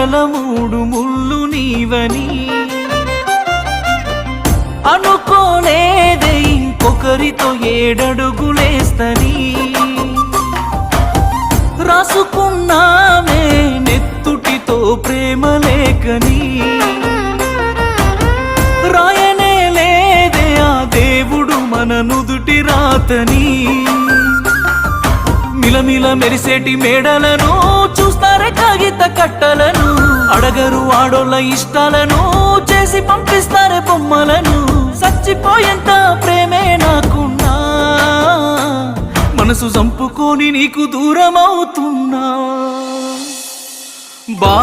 మెడల 3 ముళ్ళు నీవని అనుకోలేదే ఇంకొకరితో 7 అడుగులేస్తని రాసుకున్నామే నెత్తుటితో ప్రేమ లేఖని రాయనే లేదే ఆ దేవుడు మన నుదుటి రాతని మిలమిల మెరిసేటి మేడలను చూస్తారే కాగిత కట్టలను అడగరు ఆడోళ్ళ ఇష్టాలను చేసి పంపిస్తారే బొమ్మలను చచ్చిపోయేంత ప్రేమే నాకున్నా మనసు చంపుకొని నీకు దూరం అవుతున్నా